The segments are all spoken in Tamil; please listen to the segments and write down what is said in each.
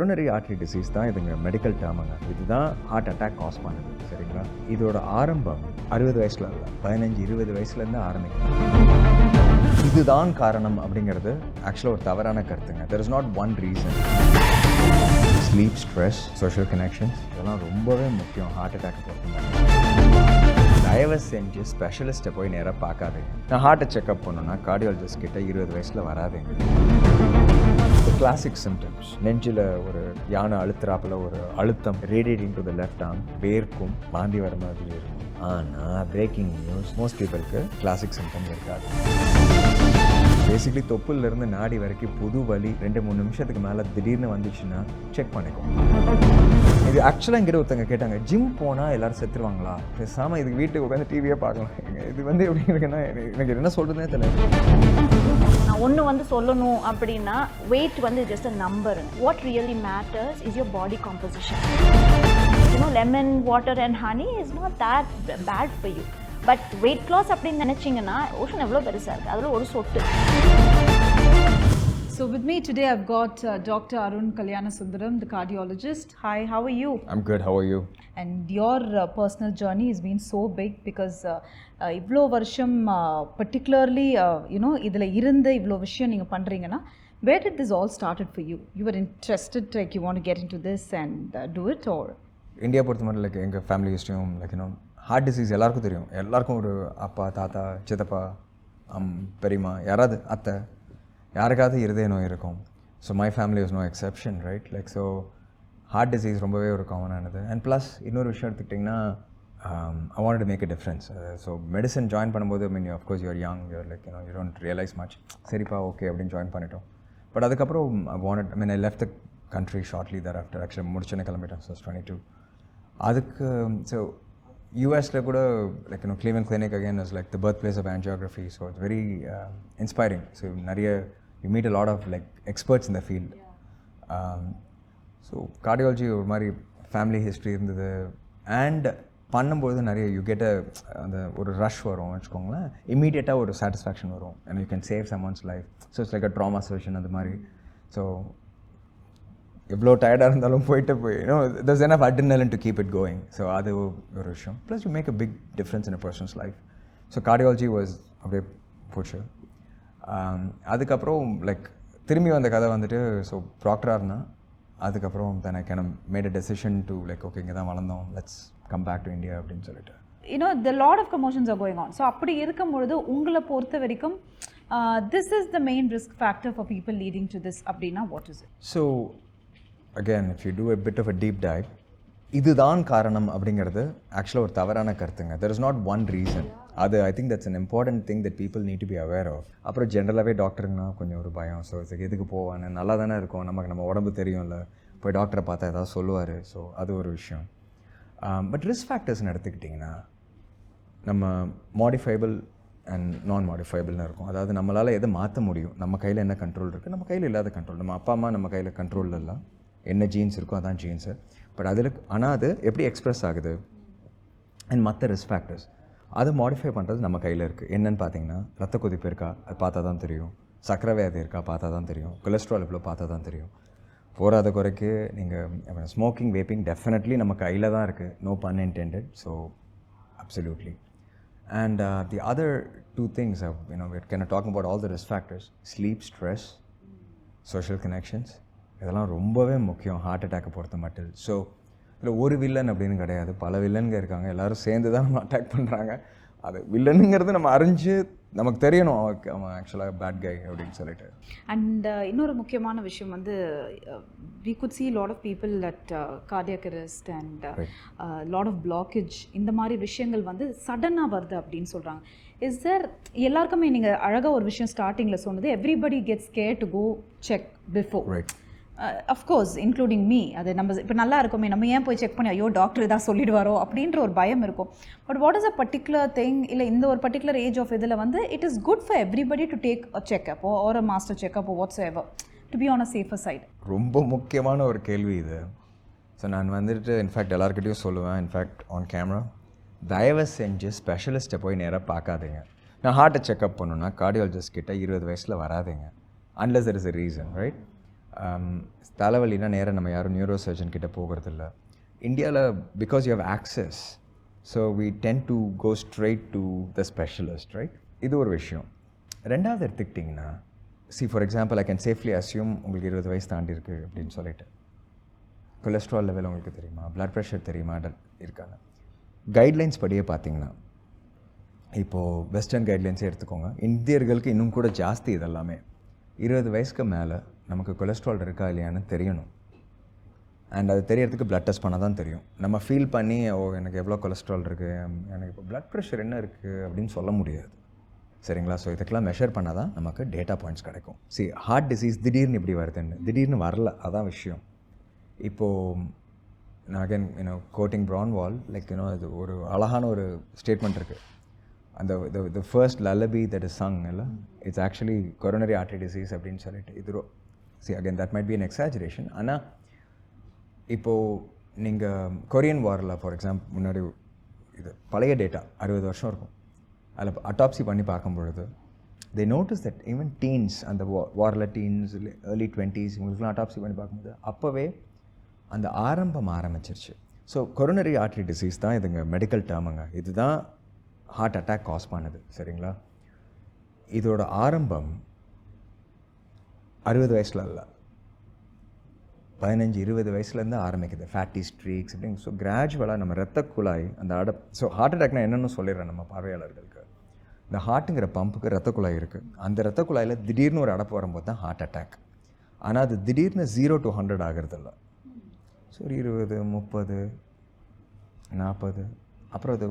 கொரோனரி ஆர்டரி டிசீஸ் தான் இதுங்க மெடிக்கல் டேர்முங்க. இதுதான் ஹார்ட் அட்டாக் காஸ் பண்ணுது. சரிங்களா? இதோட ஆரம்பம் 60 வயசுல இல்லை, 15-20 வயசுலேருந்து ஆரம்பிக்கும். இதுதான் காரணம் அப்படிங்கிறது ஆக்சுவலாக ஒரு தவறான கருத்துங்க. There is not one reason. Sleep, stress, social connections இதெல்லாம் ரொம்பவே முக்கியம் ஹார்ட் அட்டாக் பொறுத்தவரை. தயவு செஞ்சு ஸ்பெஷலிஸ்ட்டை போய் நேராக பார்க்காதீங்க. நான் ஹார்ட்டை செக்அப் பண்ணணும்னா கார்டியாலஜிஸ்ட் கிட்ட 20 வயசில் வராதுங்க. கிளாசிக் சிம்டம்ஸ், நெஞ்சில் ஒரு யானை அழுத்துறாப்புல ஒரு அழுத்தம், radiating to the left arm, வேர்க்கும், வாந்தி வர மாதிரி இருக்கும். ஆனால் பிரேக்கிங் நியூஸ், மோஸ்ட் பீப்புளுக்கு கிளாசிக் சிம்டம்ஸ் இருக்காது. பேசிக்லி தொப்புலேருந்து நாடி வரைக்கும் புது வலி 2-3 நிமிஷத்துக்கு மேலே திடீர்னு வந்துச்சுன்னா செக் பண்ணிக்கோங்க. இது ஆக்சுவலாக என்கிட்ட ஒருத்தங்க கேட்டாங்க, ஜிம் போனால் எல்லோரும் செத்துருவாங்களா, பேசாமல் இதுக்கு வீட்டுக்கு உட்காந்து டிவியே பார்க்கலாம். இது எப்படி இருக்குன்னா எனக்கு என்ன சொல்கிறதுனே தெரியல. நான் ஒன்று சொல்லணும் அப்படின்னா, weight just a number. What really matters is your body composition. Lemon, water and honey is not that bad for you. But weight loss அப்படின்னு நினச்சிங்கன்னா ஓஷன் எவ்வளோ பெருசாக இருக்குது, அதில் ஒரு சொட்டு. So with me today I've got Dr. Arun Kalyanasudaram, the cardiologist. Hi, how are you? I'm good, how are you? And your personal journey has been so big because இவ்வளோ வருஷம் particularly இதில் இருந்து இவ்வளோ விஷயம் நீங்கள் பண்ணுறீங்கன்னா, where did this all started for you? You were interested, like you want to get into this and do it, or? India பொறுத்த மட்டும் லைக் எங்கள் ஃபேமிலி ஹிஸ்ட்ரியும் லைக் ஹார்ட் டிசீஸ் எல்லாருக்கும் தெரியும். எல்லாருக்கும் ஒரு அப்பா, தாத்தா, சித்தப்பா, பெரியம்மா, யாராவது அத்தை, யாருக்காவது இருதய நோய் இருக்கும். So my family is no exception, right? Like so heart disease ரொம்பவே ஒரு காமனானது. அண்ட் ப்ளஸ் இன்னொரு விஷயம் எடுத்துக்கிட்டிங்கன்னா, I want to make a difference. So medicine join பண்ணும்போது of course you're young, you're like you don't realise much. சரிப்பா, ஓகே அப்படின்னு ஜாயின் பண்ணிட்டோம். பட் அதுக்கப்புறம் I left the country shortly thereafter. Actually முடிச்சுன்னு கிளம்பிட்டேன். ஸோ 22 அதுக்கு. ஸோ யூஎஸில் கூட like Cleveland Clinic again is like the birthplace of angiography. So it's very inspiring. So you meet a lot of like experts in the field. So cardiology ஒரு மாதிரி ஃபேமிலி ஹிஸ்ட்ரி இருந்தது. அண்ட் பண்ணும்போது நிறைய யூ கெட் அந்த ஒரு ரஷ் வரும் வச்சுக்கோங்களேன். இம்மீடியட்டாக ஒரு சாட்டிஸ்ஃபேக்ஷன் வரும். And you can save someone's life. So it's like a trauma surgeon அது மாதிரி. ஸோ எவ்வளோ டயர்டாக இருந்தாலும் போயிட்டு there's enough adrenaline to keep it going. So அது ஒரு விஷயம். Plus you make a big difference in a person's life. So cardiology was அப்படியே போச்சு. அதுக்கப்புறம் லைக் திரும்பி வந்த கதை ஸோ ப்ராக்டராக இருந்தால் அதுக்கப்புறம் then I kind of made a decision to like okay இங்கே தான் வளர்ந்தோம், let's come back to India அப்படின்னு சொல்லிட்டு. The lot of commotions are going on. So அப்படி இருக்கும்பொழுது உங்களை பொறுத்த வரைக்கும் this is the main risk factor for people leading to this அப்படின்னா what is it? So again, if you do a bit of a deep dive, இதுதான் காரணம் அப்படிங்கிறது ஆக்சுவலாக ஒரு தவறான கருத்துங்க. There is not one reason. அது I think that's an important thing that people need to be aware of. அப்புறம் ஜென்ரலாகவே டாக்டருங்கன்னா கொஞ்சம் ஒரு பயம். ஸோ எதுக்கு போவானே, நல்லா தானே இருக்கும், நம்ம உடம்பு தெரியும்ல, போய் டாக்டரை பார்த்தா ஏதாவது சொல்லுவார். ஸோ அது ஒரு விஷயம். பட் ரிஸ்க் ஃபேக்டர்ஸ்னு எடுத்துக்கிட்டிங்கன்னா, நம்ம மாடிஃபைபிள் அண்ட் நான் மாடிஃபைபிள்னு இருக்கும். அதாவது நம்மளால் எதை மாற்ற முடியும், நம்ம கையில் என்ன கண்ட்ரோல் இருக்குது, நம்ம கையில் இல்லாத கண்ட்ரோல். நம்ம அப்பா அம்மா நம்ம கையில் கண்ட்ரோல் இல்லை. என்ன ஜீன்ஸ் இருக்கோ அதான் ஜீன்ஸு. பட் அதில் ஆனால் அது எப்படி எக்ஸ்ப்ரெஸ் ஆகுது அண்ட் மற்ற ரிஸ்க் ஃபேக்டர்ஸ் அதை மாடிஃபை பண்ணுறது நம்ம கையில் இருக்குது. என்னென்னு பார்த்தீங்கன்னா, ரத்த கொதிப்பு இருக்கா அது பார்த்தா தான் தெரியும், சக்கரை வியாதி இருக்கா பார்த்தா தான் தெரியும், கொலஸ்ட்ரால் எவ்வளோ பார்த்தா தான் தெரியும். போகாத குறைக்கு நீங்கள் ஸ்மோக்கிங், வேப்பிங் டெஃபினெட்லி நம்ம கையில் தான் இருக்குது, no pun intended. So absolutely. And the other two things we're kind of talking about all the risk factors. Sleep, stress, social connections இதெல்லாம் ரொம்பவே முக்கியம் ஹார்ட் அட்டாக்கை பொறுத்த மட்டும். ஸோ இதில் ஒரு வில்லன் அப்படின்னு கிடையாது, பல வில்லனுங்க இருக்காங்க. எல்லோரும் சேர்ந்து தான் நம்ம அட்டாக் பண்ணுறாங்க. அது வில்லனுங்கிறது நம்ம அறிஞ்சு நமக்கு தெரியணும் அவன் ஆக்சுவலாக பேட் கை அப்படின்னு சொல்லிட்டு. அண்ட் இன்னொரு முக்கியமான விஷயம் we could see a lot of people at cardiac arrest and lot of blockage. இந்த மாதிரி விஷயங்கள் சடனாக வருது அப்படின்னு சொல்கிறாங்க. இஸ் தேர் எல்லாருக்குமே நீங்கள் அழகாக ஒரு விஷயம் ஸ்டார்டிங்கில் சொன்னது, everybody gets scared to go check before. Right. Of course including me. அது நம்ம இப்போ நல்லா இருக்குமே, நம்ம ஏன் போய் செக் பண்ணி ஐயோ டாக்டர் இதாக சொல்லிடுவாரோ அப்படின்ற ஒரு பயம் இருக்கும். But what is a particular thing, இல்லை இந்த ஒரு பர்டிகுலர் ஏஜ் ஆஃப் இதில் it is good for everybody to take a checkup or a master checkup what's ever to be on a safer side? ரொம்ப முக்கியமான ஒரு கேள்வி இது. ஸோ நான் இன்ஃபேக்ட் எல்லாருக்கிட்டையும் சொல்லுவேன், இன்ஃபேக்ட் ஆன் கேமரா, தயவு செஞ்சு ஸ்பெஷலிஸ்ட்டை போய் நேராக பார்க்காதீங்க. நான் ஹார்ட்டை செக்அப் பண்ணணுன்னா கார்டியாலஜிஸ்ட் கிட்ட 20 வயசில் வராதிங்க, unless there is a reason, right? தலைவலினா நேராக நம்ம யாரும் நியூரோ சர்ஜன் கிட்டே போகிறதில்ல. இந்தியாவில் because you have access, so we tend to go straight to the specialist, right? இது ஒரு விஷயம். ரெண்டாவது எடுத்துக்கிட்டிங்கன்னா, for example I can safely assume உங்களுக்கு 20 வயசு தாண்டி இருக்குது அப்படின்னு சொல்லிட்டு, கொலஸ்ட்ரால் லெவல் உங்களுக்கு தெரியுமா, ப்ளட் ப்ரெஷர் தெரியுமா இருக்காங்க. கைட்லைன்ஸ் படியே பார்த்தீங்கன்னா, இப்போது வெஸ்டர்ன் கைட்லைன்ஸே எடுத்துக்கோங்க, இந்தியர்களுக்கு இன்னும் கூட ஜாஸ்தி இதெல்லாமே. 20 வயசுக்கு மேலே நமக்கு கொலஸ்ட்ரால் இருக்கா இல்லையான்னு தெரியணும். அண்ட் அது தெரியறதுக்கு ப்ளட் டெஸ்ட் பண்ணால் தான் தெரியும். நம்ம ஃபீல் பண்ணி எனக்கு எவ்வளோ கொலஸ்ட்ரால் இருக்குது, எனக்கு இப்போ ப்ளட் ப்ரெஷர் என்ன இருக்குது அப்படின்னு சொல்ல முடியாது, சரிங்களா? ஸோ இதுக்கெல்லாம் மெஷர் பண்ணால் தான் நமக்கு டேட்டா பாயிண்ட்ஸ் கிடைக்கும். ஹார்ட் டிசீஸ் திடீர்னு இப்படி வருதுன்னு, திடீர்னு வரல, அதான் விஷயம். இப்போது நான் அகேன் கோட்டிங் ப்ரான்வால், அது ஒரு அழகான ஒரு ஸ்டேட்மெண்ட் இருக்குது. அந்த the first lullaby that is sung இல்லை, it's actually coronary artery disease அப்படின்னு சொல்லிட்டு. இது again that might be an exaggeration. ஆனால் இப்போது நீங்கள் கொரியன் வாரில் ஃபார் எக்ஸாம்பிள் முன்னாடி இது பழைய டேட்டா 60 வருஷம் இருக்கும், அதில் அட்டாப்சி பண்ணி பார்க்கும்பொழுது they notice that even teens, அந்த வாரில் டீன்ஸ் early 20s இவங்களுக்குலாம் அட்டாப்சி பண்ணி பார்க்கும்போது அப்போவே அந்த ஆரம்பம் ஆரம்பிச்சிருச்சு. ஸோ கொரோனரி ஆர்டரி டிசீஸ் தான் இதுங்க மெடிக்கல் டேர்முங்க. இதுதான் ஹார்ட் அட்டாக் காஸ் பண்ணுது, சரிங்களா? இதோட ஆரம்பம் 60 வயசில் இல்லை, 15-20 வயசுலேருந்து ஆரம்பிக்குது. ஃபேட்டி ஸ்ட்ரீக்ஸ் அப்படின்னு. ஸோ கிராஜுவலாக நம்ம ரத்த குழாய் அந்த ஸோ ஹார்ட் அட்டாக்னா என்னென்னு சொல்லிடுறேன் நம்ம பார்வையாளர்களுக்கு. இந்த ஹார்ட்டுங்கிற பம்புக்கு ரத்த குழாய் இருக்குது. அந்த ரத்த குழாயில் திடீர்னு ஒரு அடப்பு வரும்போது தான் ஹார்ட் அட்டாக். ஆனால் அது திடீர்னு 0 to 100 ஆகிறதில்ல. ஸோ ஒரு 20, 30, 40, அப்புறம் அது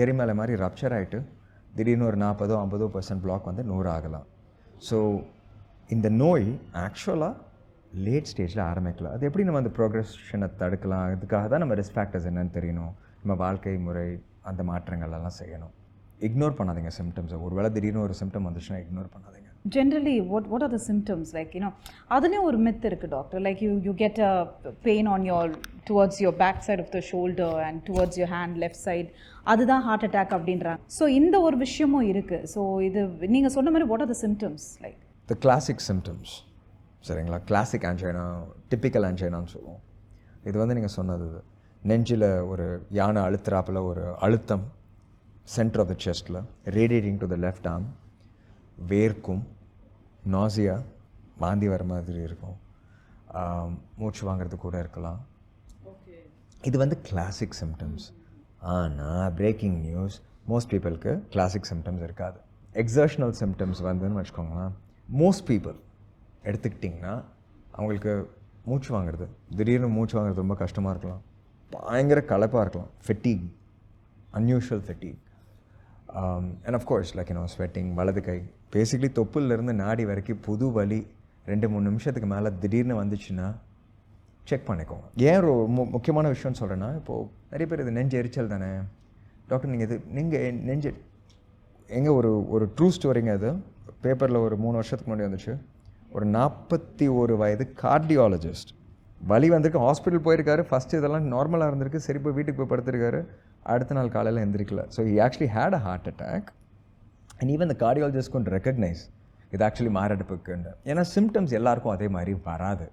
எரிமலை மாதிரி ரப்சர் ஆகிட்டு திடீர்னு ஒரு 40-50% பிளாக் வந்து 100 ஆகலாம். ஸோ இந்த நோய் ஆக்சுவலாக லேட் ஸ்டேஜில் ஆரம்பிக்கல. அது எப்படி நம்ம அந்த ப்ரோக்ரஷனை தடுக்கலாம்? அதுக்காக தான் நம்ம ரிஸ்க் ஃபேக்டர்ஸ் என்னென்னு தெரியணும், நம்ம வாழ்க்கை முறை அந்த மாற்றங்கள் எல்லாம் செய்யணும். இக்னோர் பண்ணாதீங்க சிம்டம்ஸை. ஒரு வேளை திடீர்னு ஒரு சிம்டம் வந்துச்சுன்னா இக்னோர் பண்ணாதீங்க. Generally, what are the symptoms? அதுலேயும் ஒரு myth இருக்குது doctor. You get a pain on towards your back side of the shoulder and towards your hand left side. அதுதான் ஹார்ட் அட்டாக் அப்படின்றாங்க. ஸோ இந்த ஒரு விஷயமும் இருக்குது. ஸோ இது நீங்கள் சொன்ன மாதிரி what are the symptoms like? The classic symptoms, சரிங்களா? கிளாசிக் ஆன்ஜைனா, டிப்பிக்கல் ஆன்ஜைனான்னு சொல்லுவோம். இது வந்து நீங்கள் சொன்னது, நெஞ்சில் ஒரு யானை அழுத்துறாப்பில் ஒரு அழுத்தம் சென்டர் ஆஃப் த செஸ்ட்டில், radiating to the left arm, வேர்க்கும், நாசியா, வாந்தி வர மாதிரி இருக்கும், மூச்சு வாங்கிறது கூட இருக்கலாம். இது வந்து கிளாசிக் சிம்டம்ஸ். ஆனால் பிரேக்கிங் நியூஸ், மோஸ்ட் பீப்புளுக்கு கிளாசிக் சிம்டம்ஸ் இருக்காது. எக்ஸர்ஷனல் சிம்டம்ஸ் வந்துன்னு வச்சுக்கோங்களேன். மோஸ்ட் பீப்புள் எடுத்துக்கிட்டிங்கன்னா அவங்களுக்கு மூச்சு வாங்குறது, திடீர்னு மூச்சு வாங்குறது ரொம்ப கஷ்டமாக இருக்கலாம், பயங்கர களைப்பாக இருக்கலாம், ஃபெட்டிக், அன்யூஷுவல் ஃபெட்டிக், அண்ட் ஆஃப்கோர்ஸ் ஸ்வெட்டிங், வலது கை, பேசிக்லி தொப்புலேருந்து நாடி வரைக்கும் புது வலி 2-3 நிமிஷத்துக்கு மேலே திடீர்னு வந்துச்சுன்னா செக் பண்ணிக்கோங்க. ஏன் ஒரு முக்கியமான விஷயம்னு சொல்கிறேன்னா, இப்போது நிறைய பேர் இது நெஞ்சு எரிச்சல் தானே டாக்டர், நீங்கள் நெஞ்சு எங்கே ஒரு ட்ரூ ஸ்டோரிங்க. அது பேப்பரில் ஒரு 3 வருஷத்துக்கு முன்னாடி வந்துச்சு. ஒரு 41 வயது கார்டியாலஜிஸ்ட், வலி வந்திருக்கு, ஹாஸ்பிட்டல் போயிருக்காரு. ஃபஸ்ட்டு இதெல்லாம் நார்மலாக இருந்திருக்கு, சரி போய் வீட்டுக்கு போய் படுத்திருக்காரு, அடுத்த நாள் காலையில் எந்திரிக்கல. So he actually had a heart attack. And even the cardiologist கொண்டு ரெக்கக்னைஸ் இது ஆக்சுவலி மாரடைப்புக்குன்னு. ஏன்னா சிம்டம்ஸ் எல்லாருக்கும் அதே மாதிரி வராது,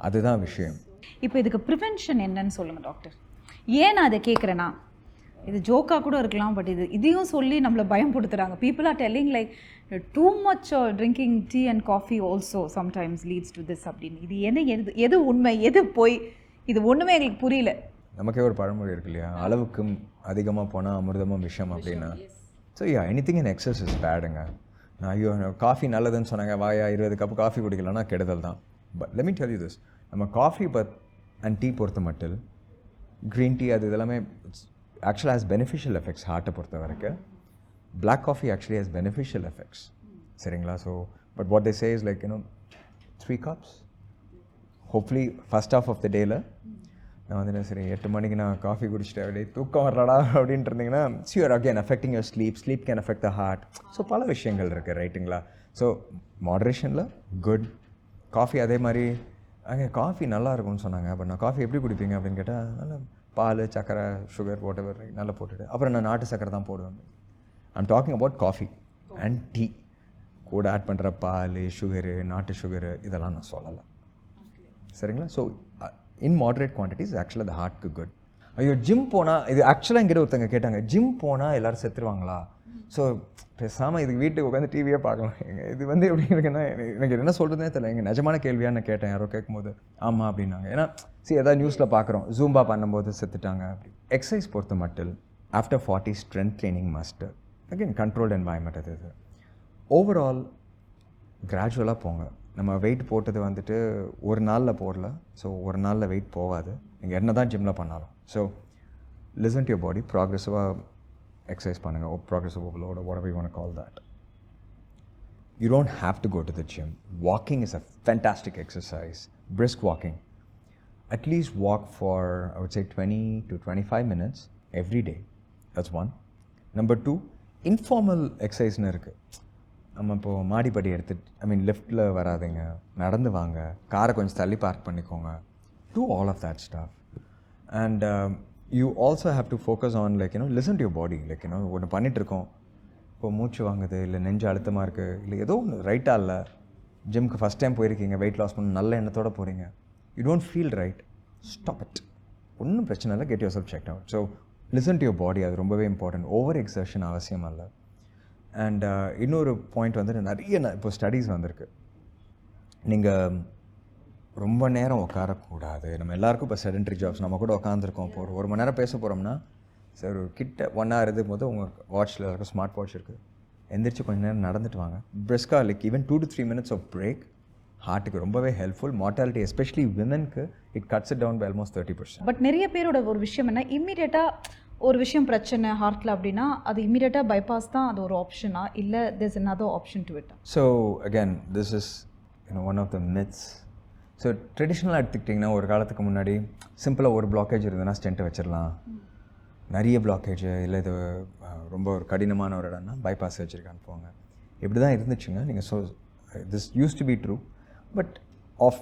அதுதான் விஷயம். இப்போ இதுக்கு ப்ரிவென்ஷன் என்னன்னு சொல்லுங்கள் டாக்டர். ஏன் நான் அதை கேட்குறேன்னா, இது ஜோக்காக கூட இருக்கலாம், பட் இதையும் சொல்லி நம்மளை பயம்படுத்துகிறாங்க. People are telling too much drinking tea and coffee also sometimes leads to this அப்படின்னு. இது எது உண்மை, எது போய், இது ஒன்றுமே எங்களுக்கு புரியல. நமக்கே ஒரு பழமொழி இருக்கு இல்லையா, அளவுக்கும் அதிகமாக போனால் அமிர்தமும் விஷம் அப்படின்னா. So anything in excess is பேடுங்க. ஐயோ காஃபி நல்லதுன்னு சொன்னாங்க, வாயா 20 கப்பு காஃபி குடிக்கலன்னா கெடுதல் தான். But let me tell you this, நம்ம காஃபி அண்ட் டீ பொறுத்த மட்டும், க்ரீன் டீ அது இதெல்லாமே actually has beneficial effects ஹார்ட்டை பொறுத்த வரைக்கும். black coffee actually has beneficial effects, சரிங்களா? So but what they say is 3 cups hopefully first half of the dayல. நான் வந்து சரி 8 மணிக்கு நான் காஃபி குடிச்சிட்டு அப்படியே தூக்கம் வரலடா அப்படின்ட்டு இருந்தீங்கன்னா, you're again affecting your sleep can affect the heart. So பல விஷயங்கள் இருக்குது, ரைட்டுங்களா? So மாடரேஷனில் good. காஃபி அதே மாதிரி, அங்கே காஃபி நல்லா இருக்கும்னு சொன்னாங்க. பட் நான் காஃபி எப்படி குடிப்பீங்க அப்படின்னு கேட்டால், நல்லா பால், சக்கரை, சுகர், வாட் எவர் நல்லா போட்டுட்டு அப்புறம் நான் நாட்டு சக்கரை தான் போடுவேன். I'm talking about coffee and tea. கூட ஆட் பண்ணுற பால், சுகரு, நாட்டு சுகரு இதெல்லாம் நான் சொல்லலை. சரிங்களா? ஸோ இன் மாடரேட் குவான்டிட்டிஸ் ஆக்சுவலாக the ஹார்ட்க்கு குட். ஐயோ ஜிம் போனால், இது ஆக்சுவலாக என்கிட்ட ஒருத்தங்க கேட்டாங்க, ஜிம் போனால் எல்லோரும் செத்துருவாங்களா? ஸோ பேசாமல் இதுக்கு வீட்டுக்கு உட்காந்து டிவியே பார்க்கலாம். இது வந்து எப்படி இருக்குன்னா, எனக்கு என்ன சொல்கிறதுனே தெரியல. எங்கள் நிஜமான கேள்வியாக நான் கேட்டேன் யாரோ கேட்கும்போது, ஆமாம் அப்படின்னாங்க. ஏன்னா எதாவது நியூஸில் பார்க்குறோம், ஜூம்பா பண்ணும்போது செத்துட்டாங்க அப்படி. எக்ஸசைஸ் பொறுத்த மட்டும் after 40 strength training must. Again controlled environment அது இது. ஓவரால் கிராஜுவலாக போங்க. நம்ம வெயிட் போட்டது வந்துட்டு ஒரு நாளில் போடல. ஸோ ஒரு நாளில் வெயிட் போகாது, நீங்கள் என்ன தான் ஜிம்மில் பண்ணாலும். So listen to your body, ப்ராக்ரெசிவாக எக்ஸசைஸ் பண்ணுங்கள், progressive overload, whatever you want to call that. You don't have to go to the gym. Walking is a fantastic exercise. Brisk walking. At least walk for, I would say, 20 to 25 minutes every day. That's one. Number two, informal exerciseன்னு இருக்குது. நம்ம இப்போது மாடிப்படி எடுத்துட்டு லிஃப்ட்டில் வராதுங்க, நடந்து வாங்க, காரை கொஞ்சம் தள்ளி பார்க் பண்ணிக்கோங்க. Do all of that stuff. And you also have to focus on listen to your body. ஒன்று பண்ணிகிட்ருக்கோம், இப்போ மூச்சு வாங்குது, இல்லை நெஞ்சு அழுத்தமாக இருக்குது, இல்லை ஏதோ ஒன்று ரைட்டாக இல்லை, ஜிம்க்கு ஃபஸ்ட் டைம் போயிருக்கீங்க, வெயிட் லாஸ் பண்ண நல்ல எண்ணத்தோடு போகிறீங்க, you don't feel right, stop it. ஒன்றும் பிரச்சனை இல்லை, get your self check out. So listen to your பாடி, அது ரொம்பவே இம்பார்ட்டன்ட். ஓவர் எக்ஸர்ஷன் அவசியம் இல்லை. அண்ட் இன்னொரு பாயிண்ட் வந்துட்டு, நிறைய இப்போ ஸ்டடீஸ் வந்திருக்கு, நீங்கள் ரொம்ப நேரம் உட்காரக்கூடாது. நம்ம எல்லாருக்கும் இப்போ செடென்ட்ரி ஜாப்ஸ், நம்ம கூட உட்காந்துருக்கோம், இப்போ ஒரு மணி நேரம் பேச போகிறோம்னா சார் ஒரு கிட்ட 1 hour இருக்கும் போது உங்கள் வாட்சில் இருக்கும், ஸ்மார்ட் வாட்ச் இருக்குது, எந்திரிச்சு கொஞ்சம் நேரம் நடந்துட்டு வாங்க. பிரிஸ்காக even 2 to 3 minutes of break ஹார்ட்டுக்கு ரொம்பவே ஹெல்ப்ஃபுல். மார்ட்டாலிட்டி எஸ்பெஷலி விமனுக்கு it cuts it down by almost 30%. But நிறைய பேரோட ஒரு விஷயம் என்ன, இம்மீடியட்டாக ஒரு விஷயம் பிரச்சனை ஹார்ட்டில் அப்படின்னா அது இம்மீடியட்டாக பைபாஸ் தான் அது ஒரு ஆப்ஷனா, இல்லை there's another option to it? So again this is one of the myths. So ட்ரெடிஷ்னலாக எடுத்துக்கிட்டிங்கன்னா ஒரு காலத்துக்கு முன்னாடி சிம்பிளாக ஒரு பிளாக்கேஜ் இருந்ததுன்னா ஸ்டென்ட்டை வச்சிடலாம். நிறைய பிளாக்கேஜ் இல்லை இது ரொம்ப ஒரு கடினமான ஒரு இடம்னா பைபாஸ் சர்ஜரிக்கு அனுப்புவாங்க. இப்படி தான் இருந்துச்சுங்க. நீங்கள் so this used to be true, but of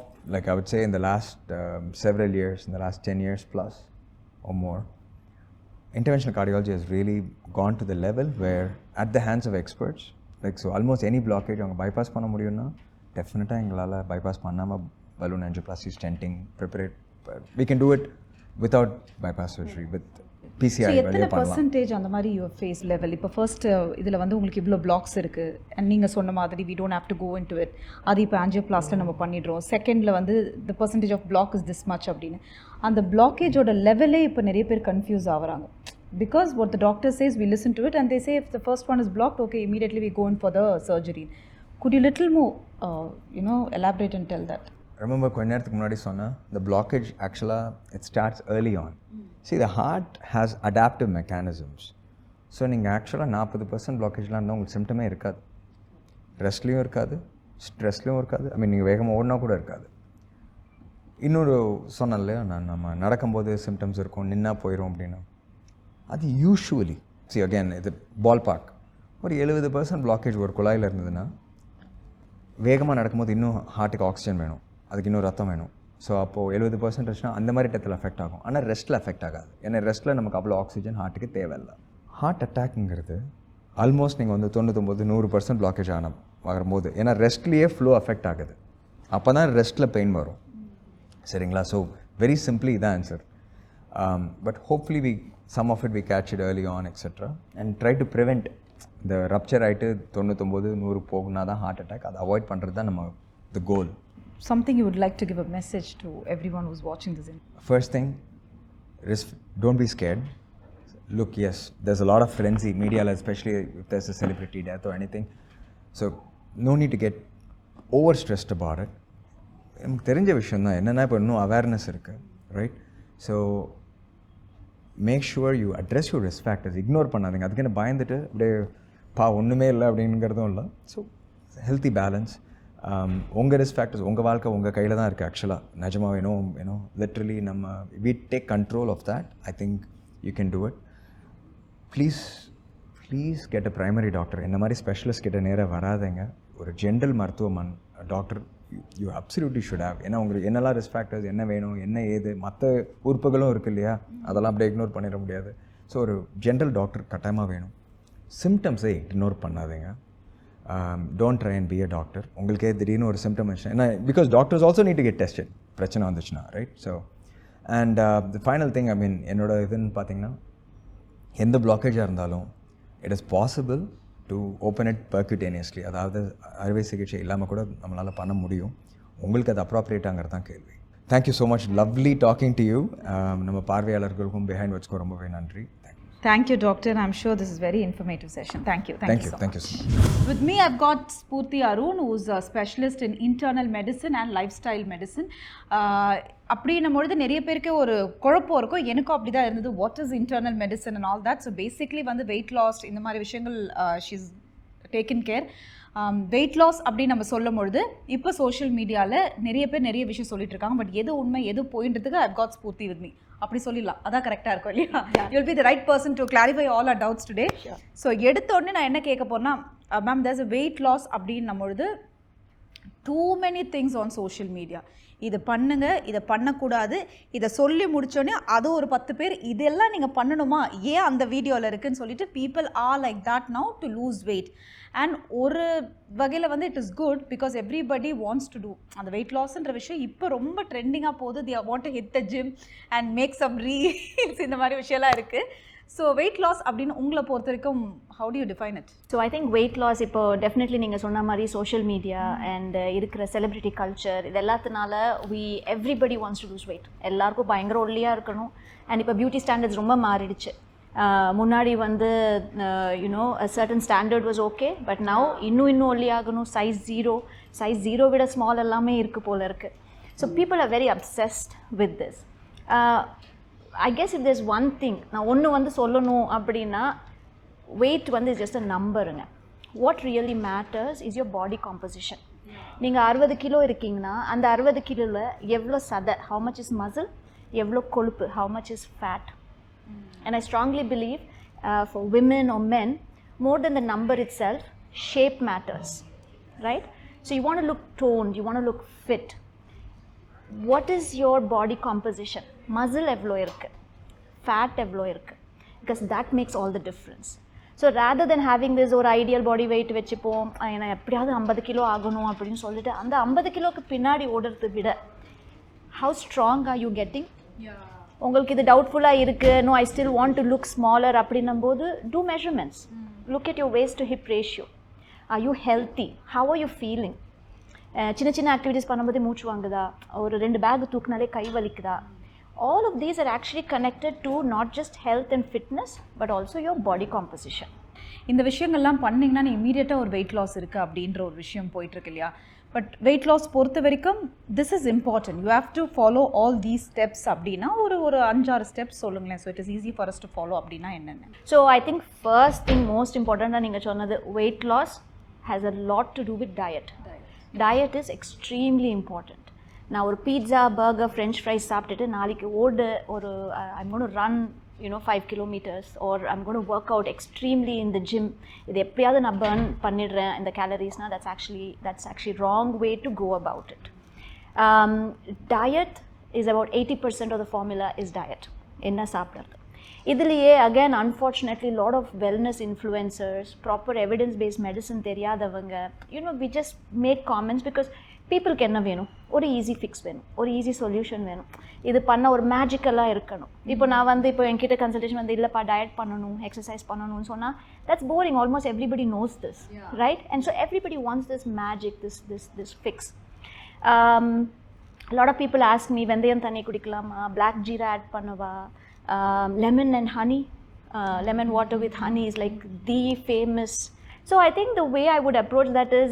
I would say in the last several years, in the last 10 years plus or more, interventional cardiology has really gone to the level where at the hands of experts, so almost any blockage அவங்க bypass பண்ண முடியும்னா டெஃபினட்டாக எங்களால் bypass பண்ணாமல் balloon angioplasty, stenting, preparate, we can do it without bypass surgery with PCI. எத்தனை பர்சன்டேஜ் அந்த மாதிரி யுவர் ஃபேஸ் லெவல் இப்போ ஃபர்ஸ்ட் இதில் வந்து உங்களுக்கு இவ்வளோ பிளாக்ஸ் இருக்குது அண்ட் நீங்கள் சொன்ன மாதிரி we don't have to go in to it, அது இப்போ ஆஞ்சியோபிளாஸ்டில் நம்ம பண்ணிடுறோம். செகண்டில் வந்து the percentage of block is this much அப்படின்னு, அந்த பிளாக்கேஜோட லெவலே இப்போ நிறைய பேர் கன்ஃபியூஸ் ஆகுறாங்க. Because what the doctor says, we listen to it and they say if the first one is blocked, okay, immediately we go in for the surgery. Could you little more, elaborate and tell that? Remember, கொஞ்ச நேரத்துக்கு முன்னாடி சொன்னேன், the blockage actually it starts early on. See, the heart has adaptive mechanisms. So நீங்கள் ஆக்சுவலாக 40% பிளாக்கேஜ்லாம் இருந்தால் உங்களுக்கு சிம்டமே இருக்காது, ரெஸ்ட்லேயும் இருக்காது, ஸ்ட்ரெஸ்லேயும் இருக்காது, நீங்கள் வேகமாக ஓடினா கூட இருக்காது. இன்னொரு சொன்னேன் இல்லையா, நம்ம நடக்கும்போது சிம்டம்ஸ் இருக்கும், நின்னா போயிடும் அப்படின்னா, அது யூஷுவலி அகேன் இது பால் பார்க் ஒரு 70% பிளாக்கேஜ் ஒரு குழாயில் இருந்ததுன்னா வேகமாக நடக்கும்போது இன்னும் ஹார்ட்டுக்கு ஆக்சிஜன் வேணும், அதுக்கு இன்னும் ரத்தம் வேணும். ஸோ அப்போது 70% இருந்துச்சுன்னா அந்த மாதிரி டயத்தில் எஃபெக்ட் ஆகும். ஆனால் ரெஸ்ட்டில் எஃபெக்ட் ஆகாது, ஏன்னா ரெஸ்ட்டில் நமக்கு அவ்வளோ ஆக்சிஜன் ஹார்ட்டுக்கு தேவையில்லை. ஹார்ட் அட்டாக்குங்கிறது ஆல்மோஸ்ட் நீங்கள் வந்து 99-100% பிளாக்கேஜ் வரும்போது, ஏன்னா ரெஸ்ட்லேயே ஃப்ளோ அஃபெக்ட் ஆகுது, அப்போ தான் ரெஸ்ட்டில் பெயின் வரும். சரிங்களா? ஸோ வெரி சிம்பிளி இதான் answer. But hopefully some of it we catch it early on, etc. and try to prevent the rupture ஆகிட்டு 99-100 போகுனா தான் ஹார்ட் அட்டாக். அதை அவாய்ட் பண்ணுறது தான் நம்ம the goal. Something you would like to give a message to everyone who's watching this? First thing, don't be scared. Look, yes, there's a lot of frenzy, media, especially if there's a celebrity death or anything. So no need to get overstressed about it. நமக்கு தெரிஞ்ச விஷயம் தான் என்னென்னா, இப்போ இன்னும் அவேர்னஸ் இருக்குது, right? So make sure you address your risk factors. Ignore பண்ணாதீங்க. அதுக்கு என்ன பயந்துட்டு அப்படியே ஒன்றுமே இல்லை அப்படிங்கிறதும் இல்லை. So healthy balance. உங்கள் ரிஸ்க் ஃபேக்டர்ஸ், உங்கள் வாழ்க்கை உங்கள் கையில் தான் இருக்குது. ஆக்சுவலாக நிஜமாக வேணும் லிட்ரலி நம்ம we take control of that. I think you can do it. Please get a primary doctor. இந்த மாதிரி ஸ்பெஷலிஸ்ட் கிட்ட நேராக வராதுங்க. ஒரு ஜென்ரல் மருத்துவமன் doctor you absolutely should have. ஏன்னா உங்களுக்கு என்னெல்லாம் ரிஸ்க் ஃபேக்டர்ஸ், என்ன வேணும், என்ன ஏது, மற்ற உறுப்புகளும் இருக்குது இல்லையா, அதெல்லாம் அப்படியே இக்னோர் பண்ணிட முடியாது. ஸோ ஒரு ஜென்ரல் டாக்டர் கட்டாயமாக வேணும். சிம்டம்ஸை இக்னோர் பண்ணாதீங்க. Don't try and be a doctor. உங்களுக்கே திடீர்னு ஒரு சிம்டம் இருந்துச்சு, ஏன்னா because doctors also need to get tested. பிரச்சனை வந்துச்சுன்னா, right? So and the final thing, I mean என்னோட இதுன்னு பார்த்தீங்கன்னா, எந்த பிளாக்கேஜாக இருந்தாலும் it is possible to open it percutaneously. அதாவது அறுவை சிகிச்சை இல்லாமல் கூட நம்மளால் பண்ண முடியும். உங்களுக்கு அது அப்ராப்ரியேட்டாங்கிறது தான் கேள்வி. Thank you so much, lovely talking to you. நம்ம பார்வையாளர்களுக்கும் பிஹைண்ட் வாட்ச்க்கும் ரொம்பவே நன்றி. Thank you, doctor. I'm sure this is a very informative session. Thank you so much. With me, I've got Spurti Arun, who's a specialist in internal medicine and lifestyle medicine. அப்படின்னும்பொழுது நிறைய பேருக்கு ஒரு குழப்பம் இருக்கும். எனக்கும் அப்படி தான் இருந்தது. What is internal medicine and all that. So basically வந்து வெயிட் லாஸ் இந்த மாதிரி விஷயங்கள் she's taken care. Weight loss அப்படின்னு நம்ம சொல்லும் பொழுது இப்போ சோஷியல் மீடியாவில் நிறைய பேர் நிறைய விஷயம் சொல்லிட்டு இருக்காங்க. பட் எது உண்மை எது போயின்றதுக்கு I've got Spurti with me. அப்படி சொல்லிடலாம், அதான் கரெக்டாக இருக்கும் இல்லையா? You'll be the right person to clarify all our doubts today. So எடுத்த உடனே நான் என்ன கேட்க போறேன்னா, ma'am there's a weight loss அப்படின்னும் பொழுது too many things on social media. இதை பண்ணுங்க, இதை பண்ணக்கூடாது, இதை சொல்லி முடிச்சோடனே அது ஒரு 10 பேர் இதெல்லாம் நீங்கள் பண்ணணுமா, ஏன் அந்த வீடியோவில் இருக்குன்னு சொல்லிட்டு people are like that now to lose weight. And ஒரு வகையில் வந்து it is good because everybody wants to do அந்த வெயிட் லாஸ்ன்ற விஷயம் இப்போ ரொம்ப ட்ரெண்டிங்காக போகுது. They want to hit the gym and make some reels, இந்த மாதிரி விஷயம்லாம் இருக்குது. ஸோ வெயிட் லாஸ் அப்படின்னு உங்களை பொறுத்த வரைக்கும் how do you define it? So I think weight loss இப்போ டெஃபினெட்லி நீங்கள் சொன்ன மாதிரி சோஷியல் மீடியா அண்ட் இருக்கிற செலிபிரிட்டி கல்ச்சர் இது எல்லாத்தினால everybody wants to lose weight. எல்லாருக்கும் பயங்கர ஒல்லியாக இருக்கணும். அண்ட் இப்போ பியூட்டி ஸ்டாண்டர்ட்ஸ் ரொம்ப மாறிடுச்சு. முன்னாடி வந்து you know certain standard was okay, but now இன்னும் ஒல்லி ஆகணும். சைஸ் ஜீரோ விட ஸ்மால் எல்லாமே இருக்குது போல இருக்குது. So people are very obsessed with this. I guess if there's one thing நான் ஒன்று வந்து சொல்லணும் அப்படின்னா, வெயிட் வந்து இஸ் ஜஸ்ட் அ நம்பருங்க. What really matters is your body composition. நீங்கள் 60 கிலோ இருக்கீங்கன்னா அந்த 60 கிலோவில் எவ்வளோ சதை, ஹவு மச் இஸ் மசில், எவ்வளோ கொழுப்பு, how much is fat. And I strongly believe for women or men, more than the number itself, shape matters, right? So you want to look toned, you want to look fit. What is your body composition? Muscle evlo irukku, fat evlo irukku, because that makes all the difference. So rather than having this or ideal body weight வெச்சுப்போம், நான் எப்படியாவது 50 கிலோ ஆகணும் அப்படின்னு சொல்லிட்டு அந்த 50 கிலோக்கு பின்னாடி ஓடுறதை விட how strong are you getting? உங்களுக்கு இது டவுட்ஃபுல்லாக இருக்குது, no I still want to look smaller அப்படின்னும் போது do measurements. Look at your waist to hip ratio. Are you healthy? How are you feeling? சின்ன சின்ன ஆக்டிவிட்டீஸ் பண்ணும்போது மூச்சு வாங்குதா, ஒரு 2 பேக் தூக்குனாலே கை வலிக்குதா. All of these are actually connected to not just health and fitness but also your body composition. இந்த விஷயங்கள்லாம் பண்ணிங்கன்னா நீ இமீடியட்டாக ஒரு வெயிட் லாஸ் இருக்குது அப்படின்ற ஒரு விஷயம் போயிட்டுருக்கு இல்லையா? பட் வெயிட் லாஸ் பொறுத்த வரைக்கும் this is important. You have to follow all these steps அப்படின்னா ஒரு 5-6 ஸ்டெப்ஸ் சொல்லுங்களேன். So it is easy for us to follow அப்படின்னா என்னென்ன? So I think first thing most இம்பார்ட்டண்ட்டாக நீங்கள் சொன்னது, weight loss has a lot to do with diet. Diet is extremely important. நான் ஒரு பீட்சா, பர்கர், ஃப்ரெஞ்ச் ஃப்ரைஸ் சாப்பிட்டுட்டு நாளைக்கு I'm going to run 5 kilometers or I'm going to work out extremely in the gym, இது எப்படியாவது நான் burn பண்ணிடுறேன் இந்த கேலரிஸ்னால் that's actually wrong way to go about it. Diet is about 80% of the formula is diet. என்ன சாப்பிட்றது இதுலேயே again unfortunately lot of wellness influencers, proper evidence based medicine தெரியாதவங்க we just make comments because பீப்புளுக்கு என்ன வேணும், ஒரு ஈஸி ஃபிக்ஸ் வேணும், ஒரு ஈஸி சொல்யூஷன் வேணும், இது பண்ண ஒரு மேஜிக்கலாக இருக்கணும். இப்போ நான் இப்போ என்கிட்ட கன்சல்டேஷன் இல்லைப்பா டயட் பண்ணணும், எக்ஸசைஸ் பண்ணணும்னு சொன்னால் that's boring. Almost everybody knows this, right? And so everybody wants this magic, this fix. A lot of people ask me, வெந்தயம் தண்ணி குடிக்கலாமா, black jeera add பண்ணவா, lemon and honey, lemon water with honey is like the famous. So I think the way I would approach that is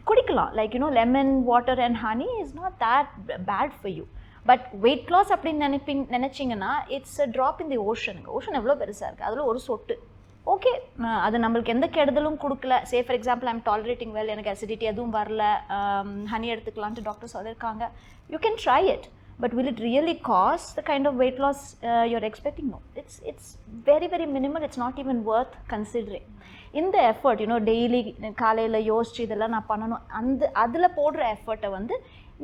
kudikalam, like lemon water and honey is not that bad for you. But weight loss appdi nenachingana it's a drop in the ocean. Ocean evlo perusa irukku, adula oru sottu okay, அது நம்மளுக்கு எந்த கெடுதலும் கொடுக்கல. Say for example I'm tolerating well, எனக்கு அசிடிட்டி எதுவும் வரல, ஹனி எடுத்துக்கலான்ட்டு டாக்டர் சொல்லியிருக்காங்க. You can try it, but will it really cause the kind of weight loss you're expecting? No, it's very very minimal. It's not even worth considering. In the effort daily காலையில் யோசிச்சு இதெல்லாம் நான் பண்ணணும், அதில் போடுற எஃபர்ட்டை வந்து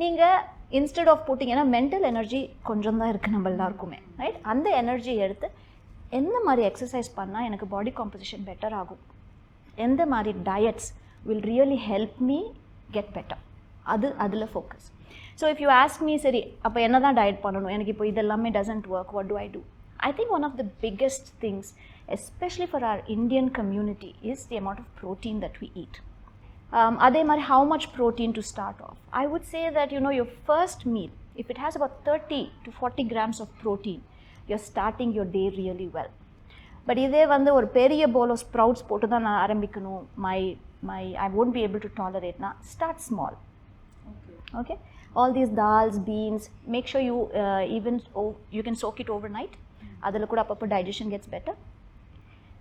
நீங்கள் இன்ஸ்டெட் ஆஃப் புட்டிங், ஏன்னா மென்டல் எனர்ஜி கொஞ்சம் தான் இருக்குது நம்ம எல்லாருக்குமே, ரைட்? அந்த எனர்ஜி எடுத்து எந்த மாதிரி எக்ஸசைஸ் பண்ணால் எனக்கு பாடி காம்போசிஷன் பெட்டர் ஆகும், எந்த மாதிரி diets will really help me get better, அதில் focus. So if you ask me சரி அப்போ என்ன தான் டயட் பண்ணணும், எனக்கு இப்போ இதெல்லாமே doesn't work, what do I do? I think one of the biggest things, especially for our Indian community, is the amount of protein that we eat. Adhe mari, how much protein to start off? I would say that, you know, your first meal, if it has about 30 to 40 grams of protein, you're starting your day really well. But இதே வந்து ஒரு பெரிய bowl of sprouts போட்டு தான் நான் ஆரம்பிக்கணும், I won't be able to tolerate na, start small. Okay? All these dals, beans, make sure you you can soak it overnight. அதில் கூட அப்பப்போ digestion gets better.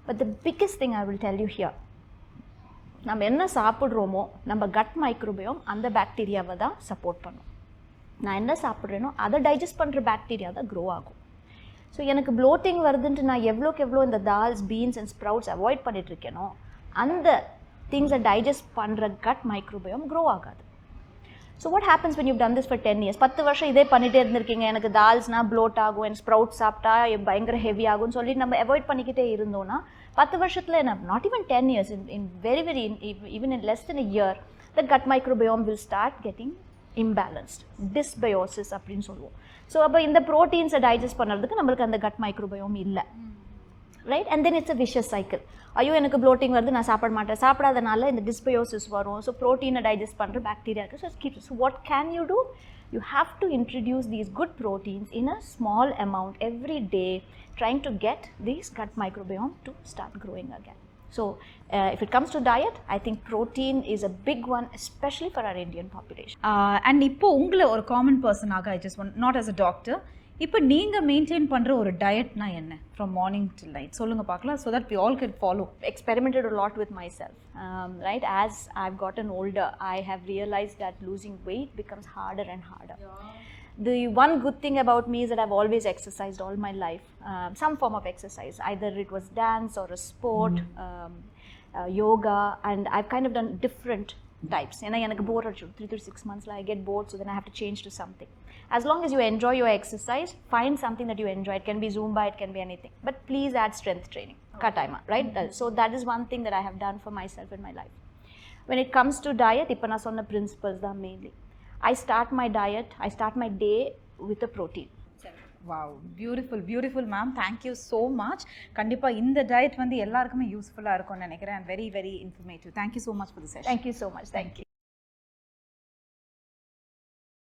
But the biggest thing I will tell you here, நம்ம என்ன சாப்பிட்றோமோ நம்ம கட் மைக்ரோபயோம் அந்த பாக்டீரியாவை தான் சப்போர்ட் பண்ணும். நான் என்ன சாப்பிட்றேனோ அதை டைஜஸ்ட் பண்ணுற பாக்டீரியா தான் க்ரோ ஆகும். ஸோ எனக்கு ப்ளோட்டிங் வருதுன்ட்டு நான் எவ்வளோக்கு இந்த dals, beans and sprouts avoid பண்ணிட்டுருக்கேனோ அந்த திங்ஸை டைஜஸ்ட் பண்ணுற கட் மைக்ரோபயோம் க்ரோ ஆகாது. So what happens when you've done this for 10 years? 10 வருஷம் இதே பண்ணிட்டே இருந்திருக்கீங்க, எனக்கு தால்ஸ்னா ப்ளோட் ஆகும், எனக்கு ஸ்ப்ரவுட் சாப்பிட்டா பயங்கர ஹெவி ஆகும்னு சொல்லி நம்ம அவாய்ட் பண்ணிக்கிட்டே இருந்தோம்னா 10 வருஷத்தில் என்ன, not even 10 years, in very even in less than a year, the gut microbiome will start getting imbalanced, dysbiosis அப்படின்னு சொல்லுவோம். ஸோ அப்போ இந்த ப்ரோட்டீன்ஸை டைஜஸ்ட் பண்ணுறதுக்கு நம்மளுக்கு அந்த கட் மைக்ரோபயோம் இல்லை, right? And then it's a wishes cycle. ஐயோ எனக்கு ப்ளோட்டிங் வருது, நான் சாப்பிட மாட்டேன், சாப்பிடாதனால இந்த டிஸ்பயோசிஸ் வரும். ஸோ ப்ரோட்டீனை டைஜஸ்ட் பண்ணுற பாக்டீரியா இருக்குது. So keep. So what can you do? You have to introduce these good proteins in a small amount every day, trying to get this gut microbiome to start growing again. So if it comes to diet, I think protein is a big one, especially for our Indian population. And இப்போ உங்களை ஒரு காமன் பர்சனாக, I just want, not as a doctor, இப்போ நீங்கள் மெயின்டைன் பண்ணுற ஒரு டயட்னா என்ன, ஃப்ரம் மார்னிங் டில் நைட் சொல்லுங்கள் பார்க்கலாம், so that we all can follow. Experimented a lot with myself, right? As I've gotten older, I have realized that losing weight becomes harder and harder. The one good thing about me is that I've always exercised all my life, some form of exercise, either it was dance or a sport, yoga, and I've kind of done different types. ஏன்னா எனக்கு போர் அடிச்சு 3 to 6 months I get bored, so then I have to change to something. As long as you enjoy your exercise, find something that you enjoy. It can be Zumba, it can be anything, but please add strength training, kataima, right? So that is one thing that I have done for myself in my life. When it comes to diet, ipo na sonna principles da mainly. I start my diet, I start my day with a protein. Wow, beautiful ma'am, thank you so much. கண்டிப்பாக இந்த டயட் வந்து எல்லாருக்குமே யூஸ்ஃபுல்லாக இருக்கும்னு நினைக்கிறேன், and very informative. Thank you so much for the session. Thank you so much. Thank you.